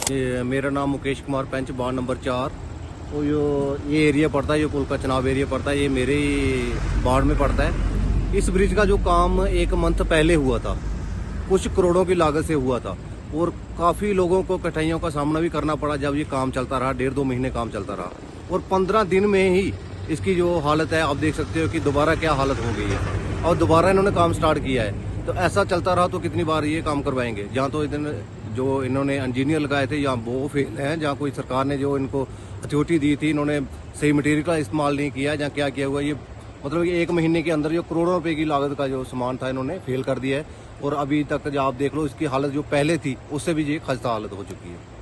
मेरा नाम मुकेश कुमार पंच, ward number 4। तो ये एरिया पड़ता है, ये पुल का चुनाव एरिया पड़ता है, ये मेरे ही वार्ड में पड़ता है। इस ब्रिज का जो काम 1 मंथ पहले हुआ था, कुछ करोड़ों की लागत से हुआ था और काफ़ी लोगों को कठिनाइयों का सामना भी करना पड़ा जब ये काम चलता रहा। 1.5-2 महीने काम चलता रहा और 15 दिन में ही इसकी जो हालत है आप देख सकते हो कि दोबारा क्या हालत हो गई है और दोबारा इन्होंने काम स्टार्ट किया है। तो ऐसा चलता रहा तो कितनी बार ये काम करवाएंगे? जहाँ तो जो इन्होंने इंजीनियर लगाए थे, यहाँ वो फेल हैं, जहाँ कोई सरकार ने जो इनको अथॉरिटी दी थी इन्होंने सही मटेरियल का इस्तेमाल नहीं किया, जहाँ क्या किया हुआ ये मतलब कि 1 महीने के अंदर जो करोड़ों रुपए की लागत का जो सामान था इन्होंने फेल कर दिया है। और अभी तक जो आप देख लो इसकी हालत जो पहले थी उससे भी ये खस्ता हालत हो चुकी है।